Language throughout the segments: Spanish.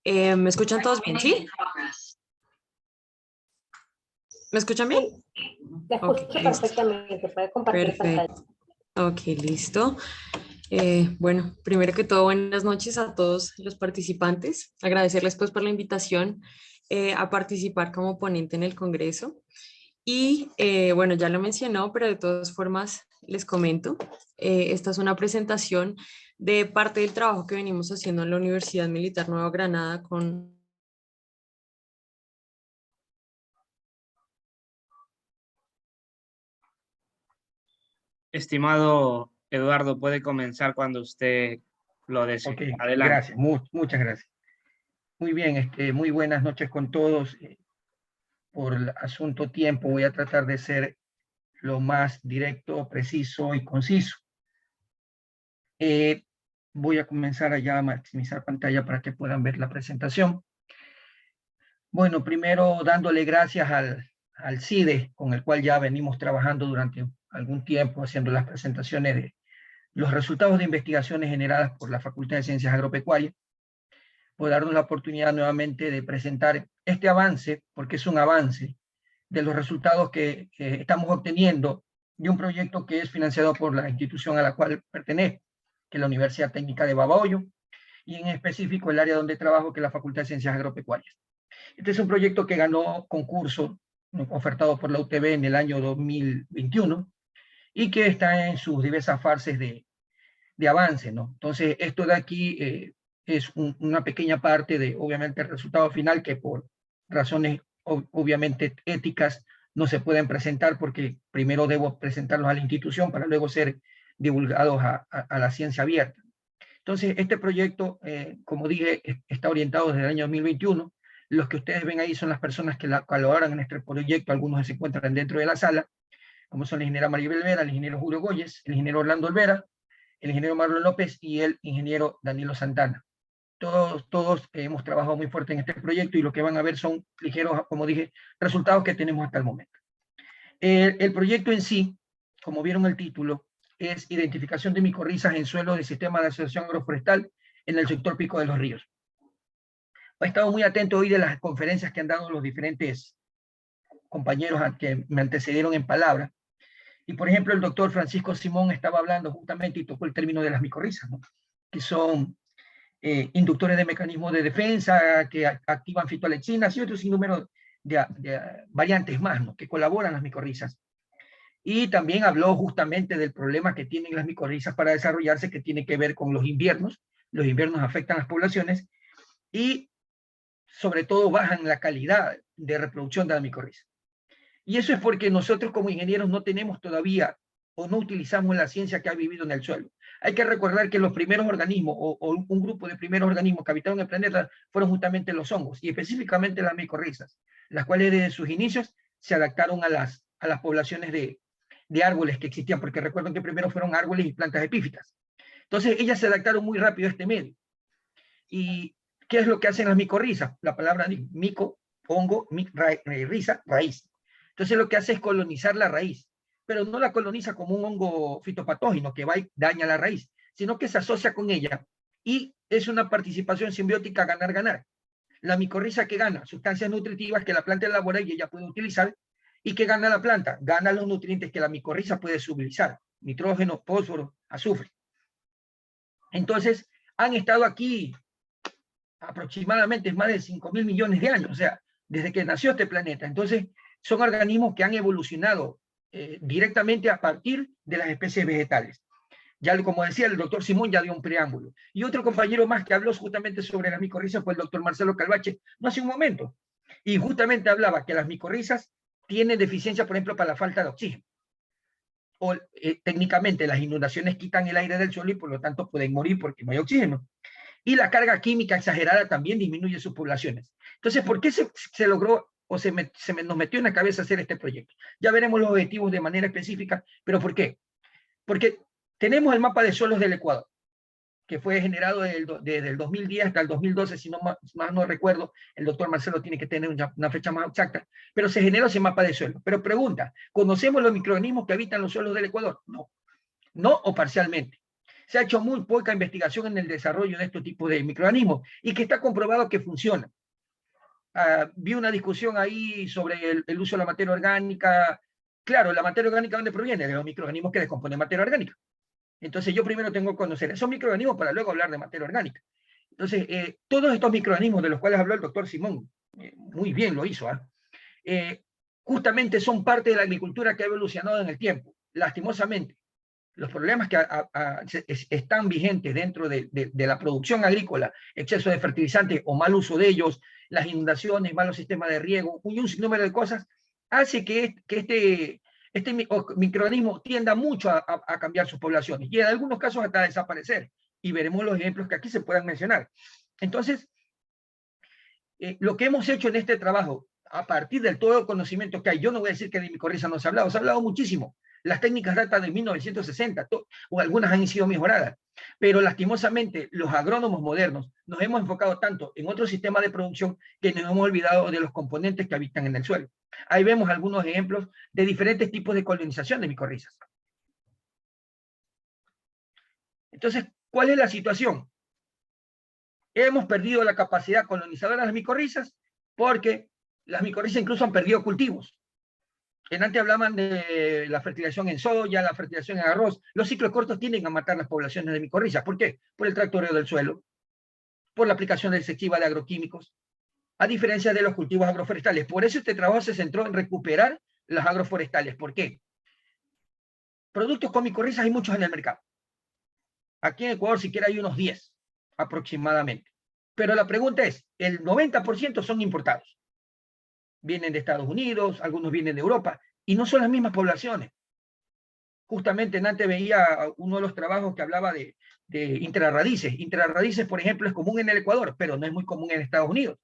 ¿Me escuchan todos bien? ¿Sí? ¿Me escuchan bien? Sí, la Ok, escucho listo. perfectamente, puede compartir pantalla. Perfecto. Ok, listo. Bueno, primero que todo, buenas noches a todos los participantes. Agradecerles pues por la invitación a participar como ponente en el Congreso. Y bueno, ya lo mencionó, pero de todas formas les comento. Esta es una presentación de parte del trabajo que venimos haciendo en la Universidad Militar Nueva Granada con... Estimado Eduardo, puede comenzar cuando usted lo desee. Ok, Adelante. gracias, muchas gracias. Muy bien, muy buenas noches con todos. Por el asunto tiempo voy a tratar de ser lo más directo, preciso y conciso. Voy a comenzar allá a maximizar pantalla para que puedan ver la presentación. Bueno, primero dándole gracias al CIDE, con el cual ya venimos trabajando durante algún tiempo, haciendo las presentaciones de los resultados de investigaciones generadas por la Facultad de Ciencias Agropecuarias, por darnos la oportunidad nuevamente de presentar este avance, porque es un avance de los resultados que estamos obteniendo de un proyecto que es financiado por la institución a la cual pertenezco, que es la Universidad Técnica de Babahoyo, y en específico el área donde trabajo, que es la Facultad de Ciencias Agropecuarias. Este es un proyecto que ganó concurso ofertado por la UTB en el año 2021 y que está en sus diversas fases de avance, ¿no? Entonces, esto de aquí es una pequeña parte de, obviamente, el resultado final que por razones obviamente éticas no se pueden presentar porque primero debo presentarlos a la institución para luego ser divulgados a la ciencia abierta. Entonces, este proyecto, como dije, está orientado desde el año 2021. Los que ustedes ven ahí son las personas que colaboran en este proyecto. Algunos se encuentran dentro de la sala, como son la ingeniera Maribel Vera, el ingeniero Julio Goyes, el ingeniero Orlando Olvera, el ingeniero Marlon López y el ingeniero Danilo Santana. Todos hemos trabajado muy fuerte en este proyecto y lo que van a ver son ligeros, como dije, resultados que tenemos hasta el momento. El proyecto en sí, como vieron el título, es identificación de micorrizas en suelo del sistema de asociación agroforestal en el sector Pico de los Ríos. He estado muy atento hoy de las conferencias que han dado los diferentes compañeros que me antecedieron en palabra. Y por ejemplo, el doctor Francisco Simón estaba hablando justamente y tocó el término de las micorrizas, ¿no? Que son inductores de mecanismos de defensa, que activan fitoalexinas y otro sinnúmero de variantes más, ¿no? Que colaboran las micorrizas. Y también habló justamente del problema que tienen las micorrizas para desarrollarse, que tiene que ver con los inviernos. Los inviernos afectan a las poblaciones y sobre todo bajan la calidad de reproducción de la micorriza. Y eso es porque nosotros como ingenieros no tenemos todavía o no utilizamos la ciencia que ha vivido en el suelo. Hay que recordar que los primeros organismos o un grupo de primeros organismos que habitaron el planeta fueron justamente los hongos y específicamente las micorrizas, las cuales desde sus inicios se adaptaron a las poblaciones de árboles que existían, porque recuerden que primero fueron árboles y plantas epífitas. Entonces ellas se adaptaron muy rápido a este medio. ¿Y qué es lo que hacen las micorrizas? La palabra mico, hongo, risa, raíz. Entonces lo que hace es colonizar la raíz, pero no la coloniza como un hongo fitopatógeno que va y daña la raíz, sino que se asocia con ella y es una participación simbiótica ganar-ganar. La micorriza que gana sustancias nutritivas que la planta elabora y ella puede utilizar, y que gana la planta, gana los nutrientes que la micorriza puede sublizar, nitrógeno, fósforo, azufre. Entonces han estado aquí aproximadamente más de 5.000 millones de años, o sea, desde que nació este planeta. Entonces, son organismos que han evolucionado directamente a partir de las especies vegetales. Ya, como decía el doctor Simón, ya dio un preámbulo. Y otro compañero más que habló justamente sobre las micorrizas fue el doctor Marcelo Calvache, no hace un momento. Y justamente hablaba que las micorrizas tienen deficiencia, por ejemplo, para la falta de oxígeno. O técnicamente las inundaciones quitan el aire del suelo y por lo tanto pueden morir porque no hay oxígeno. Y la carga química exagerada también disminuye sus poblaciones. Entonces, ¿por qué se logró o nos metió en la cabeza hacer este proyecto? Ya veremos los objetivos de manera específica, pero ¿por qué? Porque tenemos el mapa de suelos del Ecuador, que fue generado desde el 2010 hasta el 2012, si no más no recuerdo, el doctor Marcelo tiene que tener una fecha más exacta, pero se generó ese mapa de suelo. Pero pregunta, ¿conocemos los microorganismos que habitan los suelos del Ecuador? No, no o parcialmente. se ha hecho muy poca investigación en el desarrollo de estos tipos de microorganismos y que está comprobado que funcionan. Vi una discusión ahí sobre el uso de la materia orgánica. Claro, la materia orgánica, ¿dónde proviene? De los microorganismos que descomponen materia orgánica. Entonces yo primero tengo que conocer esos microorganismos para luego hablar de materia orgánica. Entonces, todos estos microorganismos de los cuales habló el doctor Simón, muy bien lo hizo, justamente son parte de la agricultura que ha evolucionado en el tiempo. Lastimosamente, los problemas que están vigentes dentro de la producción agrícola, exceso de fertilizantes o mal uso de ellos, las inundaciones, malos sistemas de riego, un sinnúmero de cosas, hace que este microorganismo tienda mucho a cambiar sus poblaciones y en algunos casos hasta a desaparecer. Y veremos los ejemplos que aquí se puedan mencionar. Entonces, lo que hemos hecho en este trabajo, a partir del todo el conocimiento que hay, yo no voy a decir que de micorriza no se ha hablado muchísimo. Las técnicas datan de 1960, o algunas han sido mejoradas, pero lastimosamente los agrónomos modernos nos hemos enfocado tanto en otro sistema de producción que nos hemos olvidado de los componentes que habitan en el suelo. Ahí vemos algunos ejemplos de diferentes tipos de colonización de micorrizas. Entonces, ¿cuál es la situación? Hemos perdido la capacidad colonizadora de las micorrizas porque las micorrizas incluso han perdido cultivos. Antes hablaban de la fertilización en soya, la fertilización en arroz. Los ciclos cortos tienden a matar las poblaciones de micorrizas. ¿Por qué? Por el tractoreo del suelo, por la aplicación excesiva de agroquímicos, a diferencia de los cultivos agroforestales. Por eso este trabajo se centró en recuperar los agroforestales. ¿Por qué? Productos con micorrizas hay muchos en el mercado. Aquí en Ecuador siquiera hay unos 10 aproximadamente. Pero la pregunta es, el 90% son importados. Vienen de Estados Unidos, algunos vienen de Europa, y no son las mismas poblaciones. Justamente antes veía uno de los trabajos que hablaba de intrarraíces. Intrarraíces, por ejemplo, es común en el Ecuador, pero no es muy común en Estados Unidos.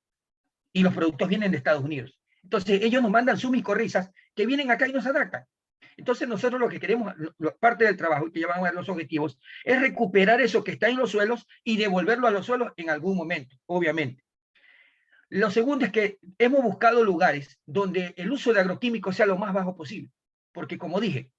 Y los productos vienen de Estados Unidos. Entonces, ellos nos mandan sus micorrizas que vienen acá y nos adaptan. Entonces, nosotros lo que queremos, parte del trabajo, que llevamos a ver los objetivos, es recuperar eso que está en los suelos y devolverlo a los suelos en algún momento, obviamente. Lo segundo es que hemos buscado lugares donde el uso de agroquímicos sea lo más bajo posible. Porque, como dije,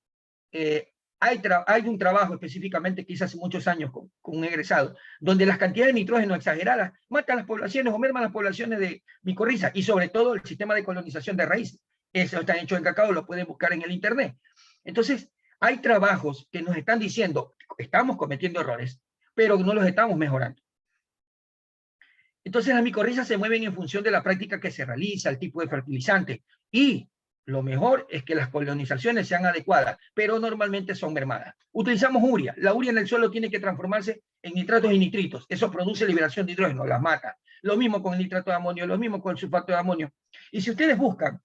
hay un trabajo específicamente que hice hace muchos años con un egresado, donde las cantidades de nitrógeno exageradas matan las poblaciones o merman las poblaciones de micorriza y sobre todo el sistema de colonización de raíces. Eso está hecho en cacao, lo pueden buscar en el internet. Entonces, hay trabajos que nos están diciendo, estamos cometiendo errores, pero no los estamos mejorando. Entonces, las micorrizas se mueven en función de la práctica que se realiza, el tipo de fertilizante, y lo mejor es que las colonizaciones sean adecuadas, pero normalmente son mermadas. Utilizamos urea. La urea en el suelo tiene que transformarse en nitratos y nitritos. Eso produce liberación de hidrógeno, las mata. Lo mismo con el nitrato de amonio, lo mismo con el sulfato de amonio. Y si ustedes buscan,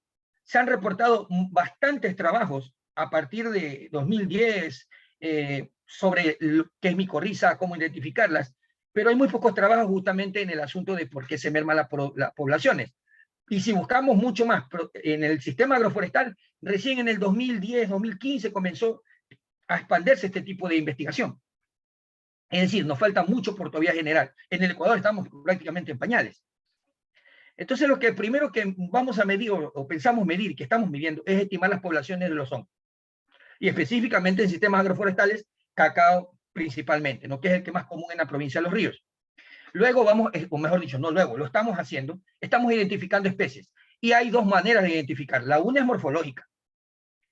se han reportado bastantes trabajos a partir de 2010 sobre qué es micorriza, cómo identificarlas, pero hay muy pocos trabajos justamente en el asunto de por qué se merman las poblaciones. Y si buscamos mucho más en el sistema agroforestal, recién en el 2010, 2015 comenzó a expandirse este tipo de investigación. Es decir, nos falta mucho por todavía generar. En el Ecuador estamos prácticamente en pañales. Entonces, lo que primero que vamos a medir o pensamos medir, que estamos midiendo, es estimar las poblaciones de los hongos. Y específicamente en sistemas agroforestales, cacao principalmente, ¿no? Que es el que más común en la provincia de Los Ríos. Luego vamos, o mejor dicho, no luego, lo estamos haciendo, estamos identificando especies. Y hay dos maneras de identificar. La una es morfológica,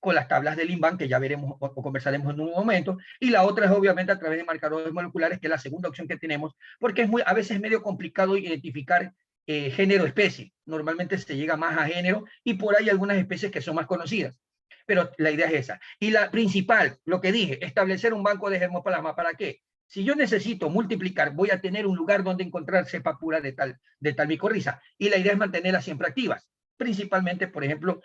con las tablas del INVAN, que ya veremos o conversaremos en un momento, y la otra es obviamente a través de marcadores moleculares, que es la segunda opción que tenemos, porque es a veces medio complicado identificar género-especie. Normalmente se llega más a género, y por ahí algunas especies que son más conocidas. Pero la idea es esa. Y la principal, lo que dije, establecer un banco de germoplasma. ¿Para qué? Si yo necesito multiplicar, voy a tener un lugar donde encontrar cepa pura de tal micorriza. Y la idea es mantenerlas siempre activas. Principalmente, por ejemplo,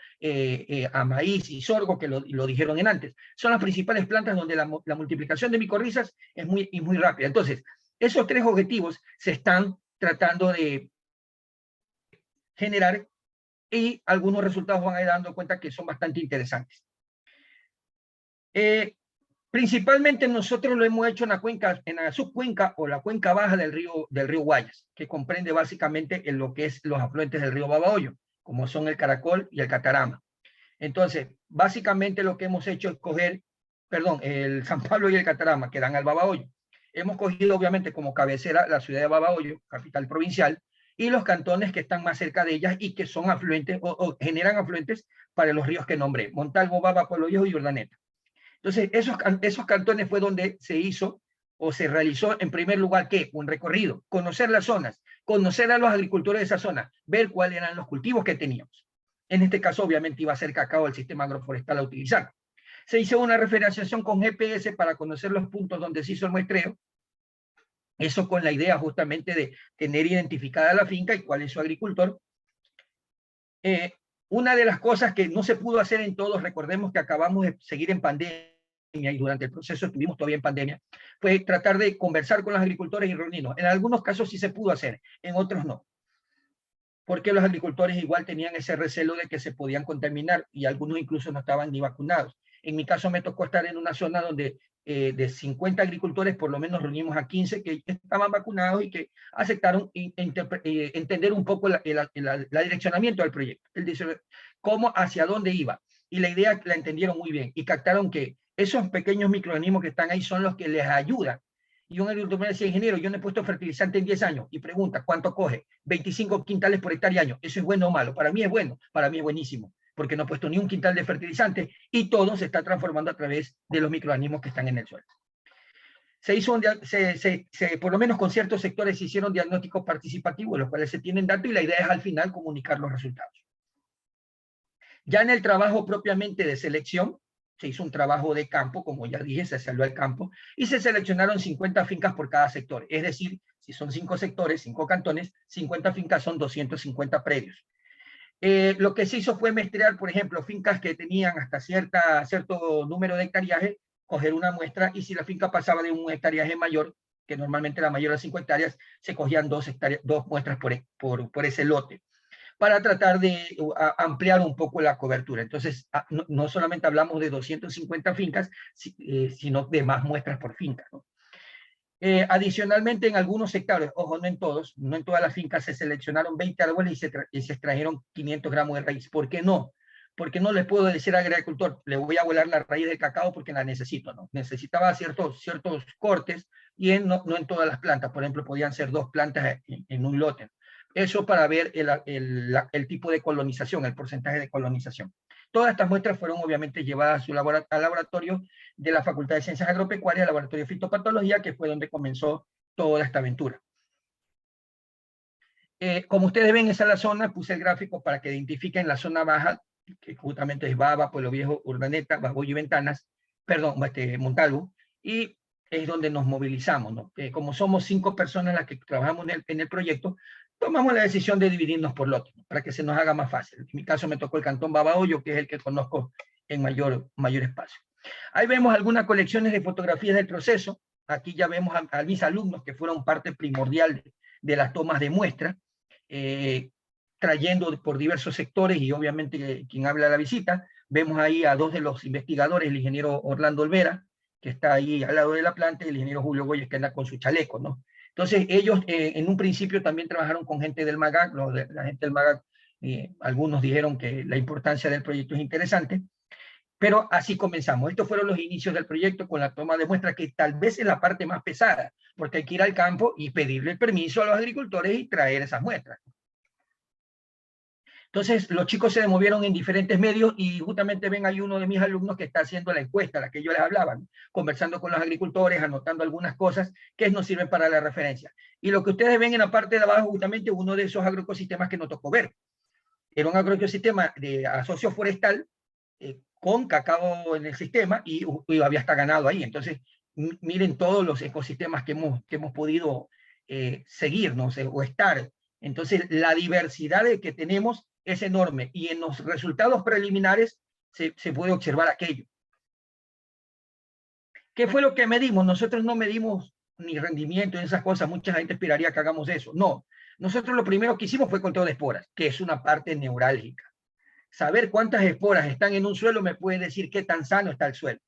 a maíz y sorgo, que lo dijeron en antes. Son las principales plantas donde la multiplicación de micorrizas es muy rápida. Entonces, esos tres objetivos se están tratando de generar y algunos resultados van a ir dando cuenta que son bastante interesantes. Principalmente nosotros lo hemos hecho en la cuenca, en la subcuenca o la cuenca baja del río Guayas, que comprende básicamente en lo que es los afluentes del río Babahoyo, como son el Caracol y el Catarama. Entonces, básicamente lo que hemos hecho es coger, el San Pablo y el Catarama, que dan al Babahoyo. Hemos cogido obviamente como cabecera la ciudad de Babahoyo, capital provincial, y los cantones que están más cerca de ellas y que son afluentes o generan afluentes para los ríos que nombré, Montalvo, Baba, Pueblo Viejo y Urdaneta. Entonces, esos cantones fue donde se hizo o se realizó en primer lugar, ¿qué? Un recorrido, conocer las zonas, conocer a los agricultores de esa zona, ver cuáles eran los cultivos que teníamos. En este caso, obviamente, iba a ser cacao el sistema agroforestal a utilizar. Se hizo una referenciación con GPS para conocer los puntos donde se hizo el muestreo. Eso con la idea justamente de tener identificada la finca y cuál es su agricultor. Una de las cosas que no se pudo hacer en todos, recordemos que acabamos de seguir en pandemia y durante el proceso estuvimos todavía en pandemia, fue tratar de conversar con los agricultores y reunirnos. En algunos casos sí se pudo hacer, en otros no. Porque los agricultores igual tenían ese recelo de que se podían contaminar y algunos incluso no estaban ni vacunados. En mi caso me tocó estar en una zona donde de 50 agricultores, por lo menos reunimos a 15 que estaban vacunados y que aceptaron entender un poco el direccionamiento del proyecto, cómo, hacia dónde iba. Y la idea la entendieron muy bien y captaron que esos pequeños microorganismos que están ahí son los que les ayudan. Y un agricultor me decía, ingeniero, yo no he puesto fertilizante en 10 años, y pregunta, ¿cuánto coge? 25 quintales por hectárea año. ¿Eso es bueno o malo? Para mí es bueno, para mí es buenísimo, porque no he puesto ni un quintal de fertilizante y todo se está transformando a través de los microorganismos que están en el suelo. Se hizo por lo menos con ciertos sectores se hicieron diagnósticos participativos, en los cuales se tienen datos y la idea es al final comunicar los resultados. Ya en el trabajo propiamente de selección, se hizo un trabajo de campo, como ya dije, se salió al campo, y se seleccionaron 50 fincas por cada sector. Es decir, si son 5 sectores, 5 cantones, 50 fincas son 250 predios. Lo que se hizo fue muestrear, por ejemplo, fincas que tenían hasta cierto número de hectareaje, coger una muestra, y si la finca pasaba de un hectareaje mayor, que normalmente era mayor a 5 hectáreas, se cogían 2 muestras por ese lote, para tratar de ampliar un poco la cobertura. Entonces, no solamente hablamos de 250 fincas, sino de más muestras por finca, ¿no? Adicionalmente, en algunos sectores, ojo, no en todos, no en todas las fincas, se seleccionaron 20 árboles y se extrajeron 500 gramos de raíz. ¿Por qué no? Porque no les puedo decir al agricultor, le voy a volar la raíz del cacao porque la necesito, ¿no? Necesitaba ciertos cortes y no en todas las plantas. Por ejemplo, podían ser 2 plantas en un lote. Eso para ver el tipo de colonización, el porcentaje de colonización. Todas estas muestras fueron obviamente llevadas al laboratorio de la Facultad de Ciencias Agropecuarias, al laboratorio de fitopatología, que fue donde comenzó toda esta aventura. Como ustedes ven, esa es la zona, puse el gráfico para que identifiquen la zona baja, que justamente es Baba, Pueblo Viejo, Urdaneta, Babahoyo y Ventanas, perdón, Montalvo, y es donde nos movilizamos, ¿no? Como somos 5 personas las que trabajamos en el proyecto, tomamos la decisión de dividirnos por lotes, ¿no? Para que se nos haga más fácil. En mi caso me tocó el cantón Babahoyo, que es el que conozco en mayor espacio. Ahí vemos algunas colecciones de fotografías del proceso. Aquí ya vemos a mis alumnos que fueron parte primordial de las tomas de muestra, trayendo por diversos sectores y obviamente quien habla de la visita. Vemos ahí a 2 de los investigadores, el ingeniero Orlando Olvera, que está ahí al lado de la planta, y el ingeniero Julio Goyes, que anda con su chaleco, ¿no? Entonces ellos en un principio también trabajaron con gente del MAGAC, la gente del MAGAC, algunos dijeron que la importancia del proyecto es interesante, pero así comenzamos. Estos fueron los inicios del proyecto con la toma de muestras, que tal vez es la parte más pesada, porque hay que ir al campo y pedirle el permiso a los agricultores y traer esas muestras. Entonces, los chicos se movieron en diferentes medios y justamente ven ahí uno de mis alumnos que está haciendo la encuesta, la que yo les hablaba, ¿no? Conversando con los agricultores, anotando algunas cosas que nos sirven para la referencia. Y lo que ustedes ven en la parte de abajo, justamente uno de esos agroecosistemas que nos tocó ver. Era un agroecosistema de asocio forestal con cacao en el sistema y había hasta ganado ahí. Entonces, miren todos los ecosistemas que hemos podido seguir, ¿no? O estar. Entonces, la diversidad que tenemos es enorme y en los resultados preliminares se puede observar aquello. ¿Qué fue lo que medimos? Nosotros no medimos ni rendimiento en esas cosas, mucha gente esperaría que hagamos eso. No, nosotros lo primero que hicimos fue conteo de esporas, que es una parte neurálgica. Saber cuántas esporas están en un suelo me puede decir qué tan sano está el suelo.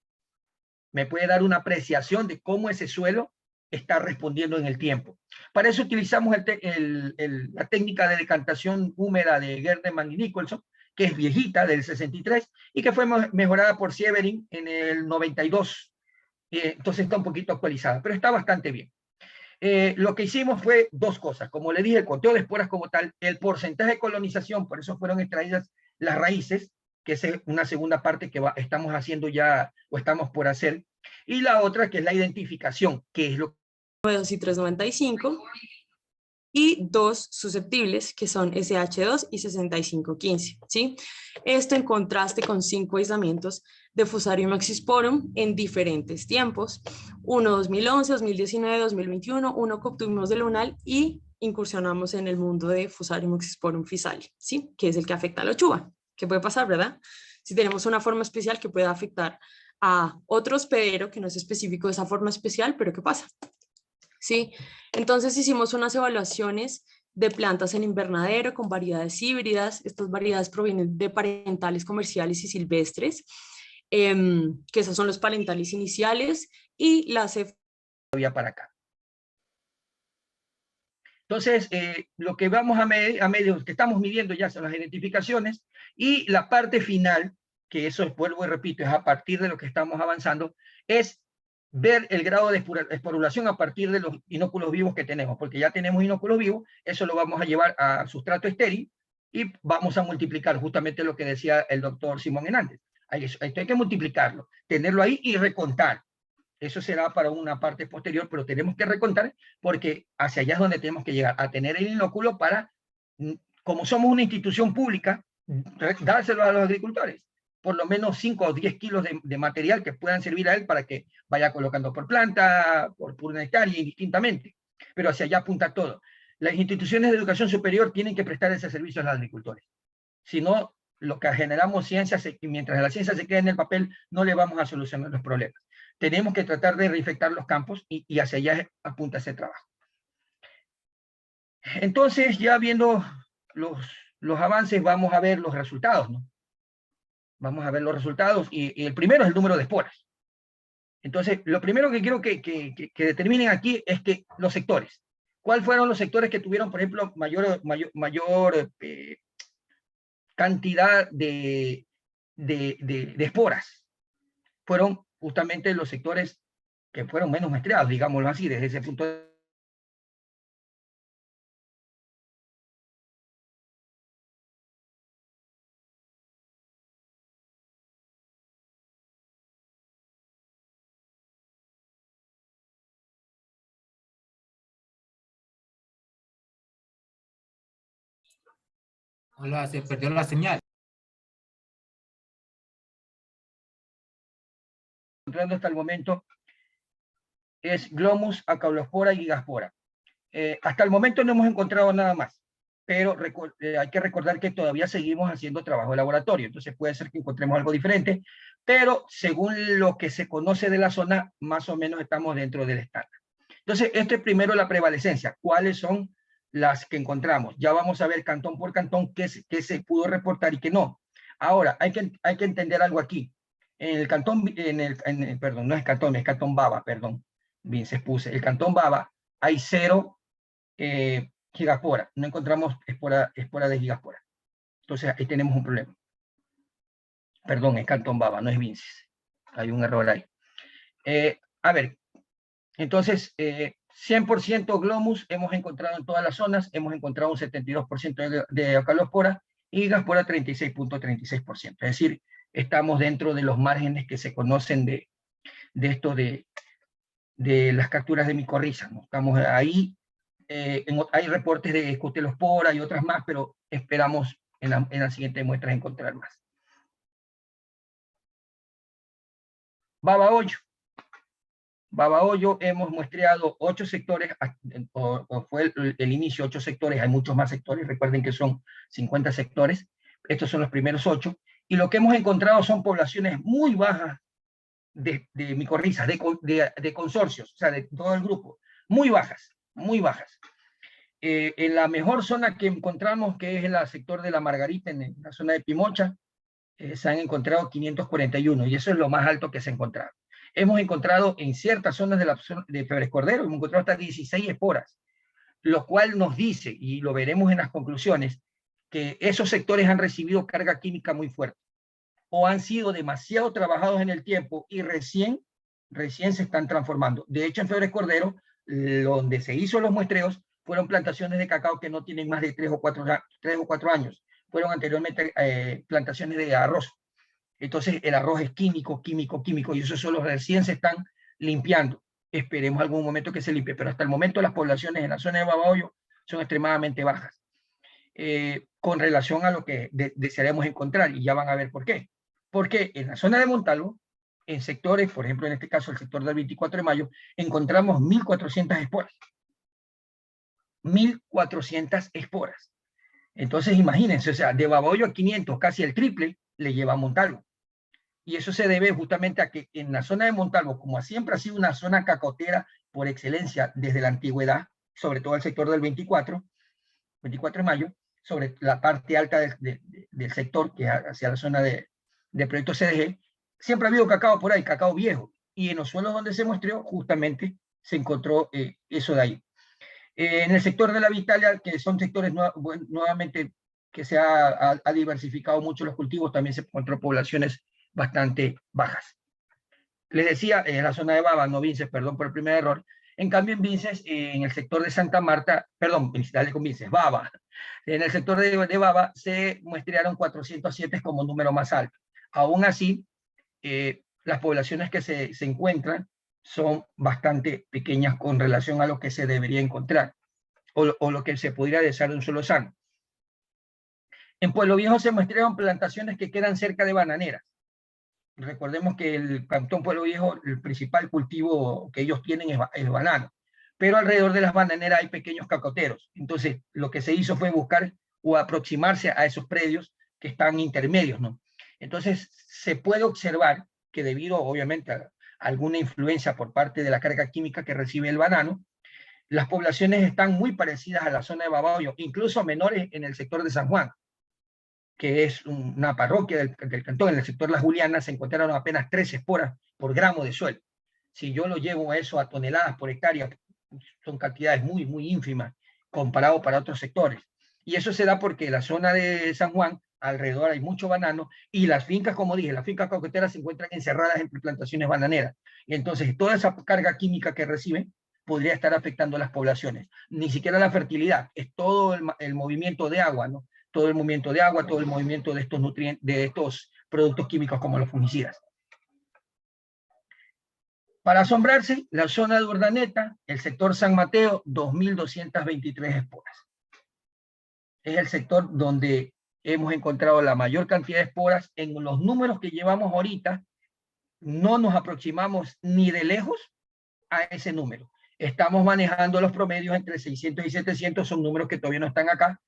Me puede dar una apreciación de cómo ese suelo está respondiendo en el tiempo. Para eso utilizamos la técnica de decantación húmeda de Gerdemann y Nicholson, que es viejita, del 63, y que fue mejorada por Sievering en el 92. Entonces está un poquito actualizada, pero está bastante bien. Lo que hicimos fue dos cosas. Como le dije, el conteo de esporas como tal, el porcentaje de colonización, por eso fueron extraídas las raíces, que es una segunda parte que estamos haciendo ya, o estamos por hacer, y la otra que es la identificación, que es lo 2 y 395, y dos susceptibles, que son SH2 y 6515, ¿sí? Esto en contraste con 5 aislamientos de Fusarium oxysporum en diferentes tiempos, uno 2011, 2019, 2021, uno que obtuvimos del UNAL y incursionamos en el mundo de Fusarium oxysporum fisali, ¿sí? Que es el que afecta a la ochuva. ¿Qué puede pasar, verdad? Si tenemos una forma especial que pueda afectar a otro hospedero que no es específico de esa forma especial, pero ¿qué pasa? ¿Sí? Entonces hicimos unas evaluaciones de plantas en invernadero con variedades híbridas. Estas variedades provienen de parentales comerciales y silvestres, que esos son los parentales iniciales, y las había para acá. Entonces, lo que vamos a medio que estamos midiendo ya son las identificaciones, y la parte final, que eso vuelvo y repito, es a partir de lo que estamos avanzando, es ver el grado de esporulación a partir de los inóculos vivos que tenemos, porque ya tenemos inóculos vivos, eso lo vamos a llevar a sustrato estéril y vamos a multiplicar justamente lo que decía el doctor Simón Hernández. Esto hay que multiplicarlo, tenerlo ahí y recontar. Eso será para una parte posterior, pero tenemos que recontar porque hacia allá es donde tenemos que llegar, a tener el inóculo para, como somos una institución pública, dárselo a los agricultores. Por lo menos 5 o 10 kilos de material que puedan servir a él para que vaya colocando por planta, por una hectárea, indistintamente. Pero hacia allá apunta todo. Las instituciones de educación superior tienen que prestar ese servicio a los agricultores. Si no, lo que generamos ciencia, mientras la ciencia se quede en el papel, no le vamos a solucionar los problemas. Tenemos que tratar de reinfectar los campos y hacia allá apunta ese trabajo. Entonces, ya viendo los avances, vamos a ver los resultados, ¿no? Vamos a ver los resultados y el primero es el número de esporas. Entonces, lo primero que quiero que determinen aquí es que los sectores. ¿Cuáles fueron los sectores que tuvieron, por ejemplo, mayor cantidad de esporas? Fueron justamente los sectores que fueron menos muestreados, digámoslo así, desde ese punto de vista. Hola, se perdió la señal. Encontrando hasta el momento es Glomus, Acaulospora y Gigaspora. Hasta el momento no hemos encontrado nada más, pero hay que recordar que todavía seguimos haciendo trabajo de laboratorio, entonces puede ser que encontremos algo diferente, pero según lo que se conoce de la zona, más o menos estamos dentro del estándar. Entonces, esto es primero la prevalecencia. ¿Cuáles son las que encontramos? Ya vamos a ver cantón por cantón qué se pudo reportar y qué no. Ahora, hay que entender algo aquí. En el cantón, perdón, no es cantón Baba, perdón, bien se puse. El cantón Baba hay 0 gigaspora. No encontramos espora de gigaspora. Entonces, ahí tenemos un problema. Perdón, es cantón Baba, no es Vinces. Hay un error ahí. A ver, entonces, 100% Glomus hemos encontrado en todas las zonas, hemos encontrado un 72% de Acaulospora y Gigaspora 36.36%. Es decir, estamos dentro de los márgenes que se conocen de esto de las capturas de micorriza, ¿no? Estamos ahí, hay reportes de Escutelospora y otras más, pero esperamos en la siguiente muestra encontrar más. Baba-hoyo, hemos muestreado 8 sectores, o fue el inicio 8 sectores, hay muchos más sectores, recuerden que son 50 sectores, estos son los primeros 8, y lo que hemos encontrado son poblaciones muy bajas de micorrizas, de consorcios, o sea, de todo el grupo, muy bajas, muy bajas. En la mejor zona que encontramos, que es el sector de la Margarita, en la zona de Pimocha, se han encontrado 541, y eso es lo más alto que se ha encontrado. Hemos encontrado en ciertas zonas de Febres Cordero, hemos encontrado hasta 16 esporas, lo cual nos dice, y lo veremos en las conclusiones, que esos sectores han recibido carga química muy fuerte, o han sido demasiado trabajados en el tiempo y recién recién se están transformando. De hecho, en Febres Cordero, donde se hizo los muestreos, fueron plantaciones de cacao que no tienen más de 3 o 4 años. Fueron anteriormente plantaciones de arroz. Entonces, el arroz es químico, y esos solo recién se están limpiando. Esperemos algún momento que se limpie, pero hasta el momento las poblaciones en la zona de Babahoyo son extremadamente bajas. Con relación a lo que desearemos encontrar, y ya van a ver por qué. Porque en la zona de Montalvo, en sectores, por ejemplo, en este caso el sector del 24 de mayo, encontramos 1.400 esporas. 1.400 esporas. Entonces, imagínense, o sea, de Babahoyo a 500, casi el triple, le lleva a Montalvo. Y eso se debe justamente a que en la zona de Montalvo, como siempre ha sido una zona cacotera por excelencia desde la antigüedad, sobre todo el sector del 24 de mayo, sobre la parte alta del sector, que es hacia la zona de proyecto CDG, siempre ha habido cacao por ahí, cacao viejo, y en los suelos donde se muestreó, justamente se encontró eso de ahí. En el sector de la Vitalia, que son sectores nuevamente que se ha diversificado mucho los cultivos, también se encontró poblaciones bastante bajas. Les decía, en la zona de Baba, no Vinces, perdón por el primer error. En cambio, en Vinces, en el sector de Santa Marta, perdón, dale con Vinces, Baba. En el sector de Baba se muestrearon 407 como número más alto. Aún así, las poblaciones que se encuentran son bastante pequeñas con relación a lo que se debería encontrar o lo que se podría desear de un solo sano. En Pueblo Viejo se muestrearon plantaciones que quedan cerca de bananeras. Recordemos que el Cantón Pueblo Viejo, el principal cultivo que ellos tienen es banano, pero alrededor de las bananeras hay pequeños cacoteros. Entonces, lo que se hizo fue buscar o aproximarse a esos predios que están intermedios, ¿no? Entonces, se puede observar que debido, obviamente, a alguna influencia por parte de la carga química que recibe el banano, las poblaciones están muy parecidas a la zona de Babahoyo, incluso menores en el sector de San Juan, que es una parroquia del cantón. En el sector de La Juliana se encontraron apenas 3 esporas por gramo de suelo. Si yo lo llevo a eso a toneladas por hectárea, son cantidades muy, muy ínfimas comparado para otros sectores. Y eso se da porque la zona de San Juan, alrededor hay mucho banano, y las fincas, como dije, las fincas cocoteras se encuentran encerradas entre plantaciones bananeras. Y entonces toda esa carga química que reciben podría estar afectando a las poblaciones. Ni siquiera la fertilidad, es todo el movimiento de agua, ¿no? Todo el movimiento de agua, todo el movimiento de estos nutrientes, de estos productos químicos como los fungicidas. Para asombrarse, la zona de Urdaneta, el sector San Mateo, 2.223 esporas. Es el sector donde hemos encontrado la mayor cantidad de esporas. En los números que llevamos ahorita, no nos aproximamos ni de lejos a ese número. Estamos manejando los promedios entre 600 y 700, son números que todavía no están acá,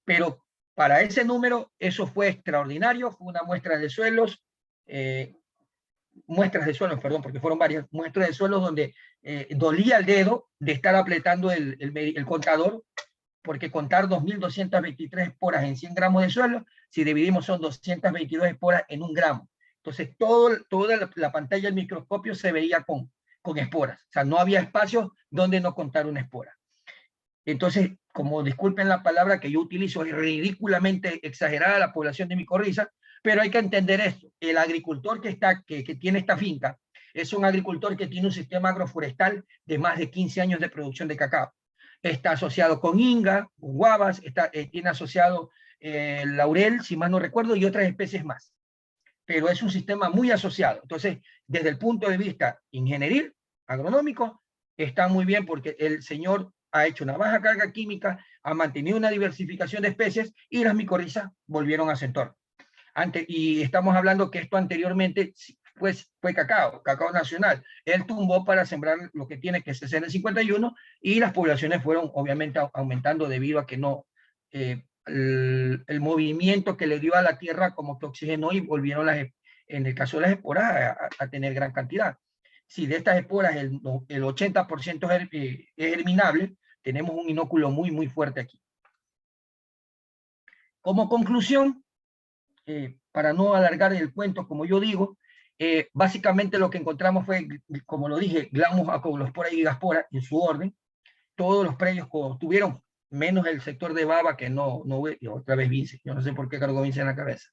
pero para ese número, eso fue extraordinario, fue una muestra de suelos, porque fueron varias muestras de suelos donde dolía el dedo de estar apretando el contador, porque contar 2.223 esporas en 100 gramos de suelo, si dividimos son 222 esporas en 1 gramo. Entonces, toda la pantalla del microscopio se veía con esporas, o sea, no había espacio donde no contar una espora. Entonces, como disculpen la palabra que yo utilizo, es ridículamente exagerada la población de micorriza, pero hay que entender esto. El agricultor que tiene esta finca es un agricultor que tiene un sistema agroforestal de más de 15 años de producción de cacao. Está asociado con Inga, con guavas, tiene asociado laurel, si mal no recuerdo, y otras especies más. Pero es un sistema muy asociado. Entonces, desde el punto de vista ingenieril, agronómico, está muy bien porque el señor ha hecho una baja carga química, ha mantenido una diversificación de especies y las micorrizas volvieron a su entorno. Y estamos hablando que esto anteriormente fue cacao nacional. Él tumbó para sembrar lo que tiene, que es CN51, y las poblaciones fueron obviamente aumentando debido a que no, el movimiento que le dio a la tierra como que oxigenó y volvieron, en el caso de las esporas, a tener gran cantidad. Si de estas esporas el 80% es germinable, tenemos un inóculo muy, muy fuerte aquí. Como conclusión, para no alargar el cuento, como yo digo, básicamente lo que encontramos fue, como lo dije, Glamus, Acoglospora y Gigaspora en su orden. Todos los predios tuvieron, menos el sector de Baba, que no, y otra vez Vince, yo no sé por qué cargó Vince en la cabeza.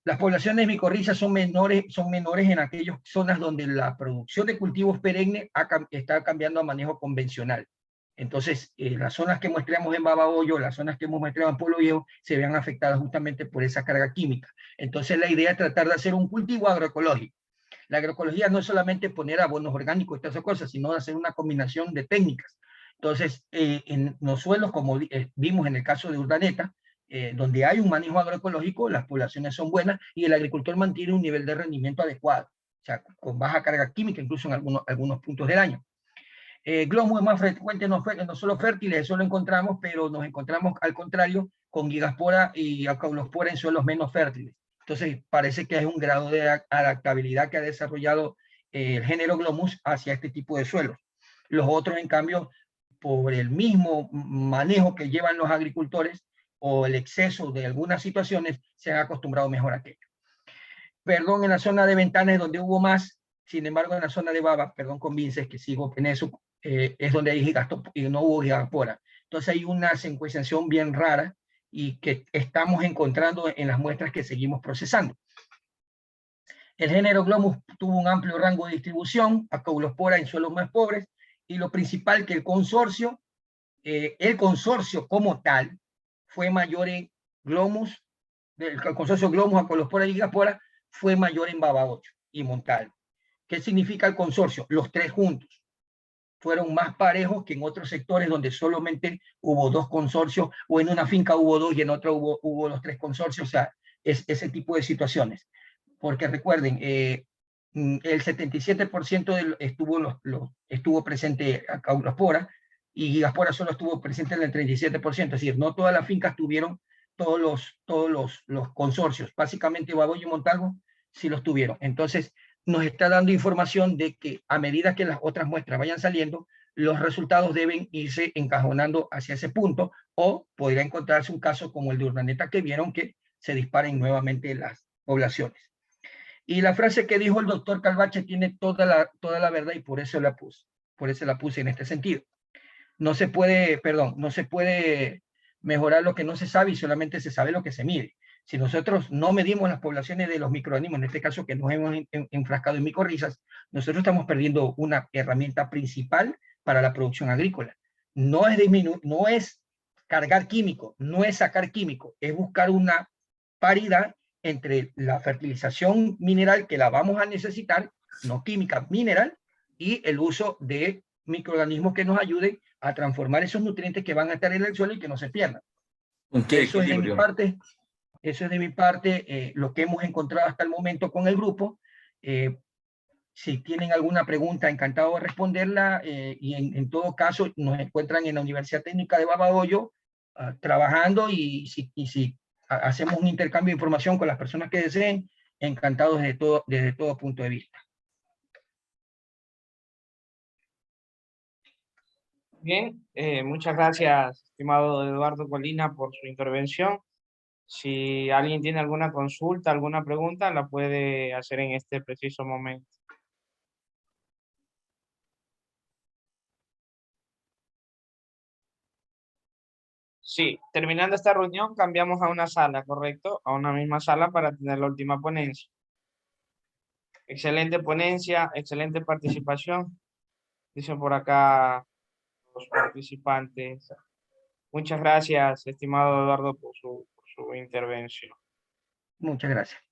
Las poblaciones de micorrizas son menores en aquellas zonas donde la producción de cultivos perennes está cambiando a manejo convencional. Entonces, las zonas que muestreamos en Babahoyo, las zonas que hemos muestreado en Pueblo Viejo, se vean afectadas justamente por esa carga química. Entonces, la idea es tratar de hacer un cultivo agroecológico. La agroecología no es solamente poner abonos orgánicos y todas esas cosas, sino hacer una combinación de técnicas. Entonces, en los suelos, como vimos en el caso de Urdaneta, donde hay un manejo agroecológico, las poblaciones son buenas y el agricultor mantiene un nivel de rendimiento adecuado, o sea, con baja carga química, incluso en algunos puntos del año. Glomus es más frecuente, no solo fértiles, eso lo encontramos, pero nos encontramos al contrario con gigaspora y acaulospora en suelos menos fértiles. Entonces parece que es un grado de adaptabilidad que ha desarrollado el género Glomus hacia este tipo de suelos. Los otros, en cambio, por el mismo manejo que llevan los agricultores o el exceso de algunas situaciones, se han acostumbrado mejor a aquello. Perdón, en la zona de Ventanas es donde hubo más, sin embargo en la zona de Baba, perdón con Vinces, que sigo en eso, es donde hay y no hubo gigaspora. Entonces hay una secuenciación bien rara y que estamos encontrando en las muestras que seguimos procesando. El género Glomus tuvo un amplio rango de distribución, acaulospora en suelos más pobres, y lo principal que el consorcio como tal fue mayor en Glomus, el consorcio Glomus, acaulospora y gigaspora fue mayor en Babahoyo y Montalvo. ¿Qué significa el consorcio? Los tres juntos fueron más parejos que en otros sectores donde solamente hubo dos consorcios, o en una finca hubo dos y en otra hubo los tres consorcios. O sea, es ese tipo de situaciones. Porque recuerden, el 77% estuvo presente acaulospora y gigaspora solo estuvo presente en el 37%. Es decir, no todas las fincas tuvieron todos los consorcios. Básicamente Babahoyo y Montalvo sí los tuvieron. Entonces, nos está dando información de que a medida que las otras muestras vayan saliendo, los resultados deben irse encajonando hacia ese punto, o podría encontrarse un caso como el de Urdaneta, que vieron que se disparen nuevamente las poblaciones. Y la frase que dijo el doctor Calvache tiene toda la verdad, y por eso la puse en este sentido. No se puede mejorar lo que no se sabe, y solamente se sabe lo que se mide. Si nosotros no medimos las poblaciones de los microorganismos, en este caso que nos hemos enfrascado en micorrizas, nosotros estamos perdiendo una herramienta principal para la producción agrícola. No es cargar químico, no es sacar químico, es buscar una paridad entre la fertilización mineral, que la vamos a necesitar, no química, mineral, y el uso de microorganismos que nos ayuden a transformar esos nutrientes que van a estar en el suelo y que no se pierdan. Eso es de mi parte. Eso es de mi parte lo que hemos encontrado hasta el momento con el grupo. Si tienen alguna pregunta, encantado de responderla, y en todo caso nos encuentran en la Universidad Técnica de Babahoyo trabajando, y si hacemos un intercambio de información con las personas que deseen, encantados desde todo punto de vista. Bien, muchas gracias, estimado Eduardo Colina, por su intervención. Si alguien tiene alguna consulta, alguna pregunta, la puede hacer en este preciso momento. Sí, terminando esta reunión, cambiamos a una sala, ¿correcto? A una misma sala para tener la última ponencia. Excelente ponencia, excelente participación. Dicen por acá los participantes. Muchas gracias, estimado Eduardo, por su intervención. Muchas gracias.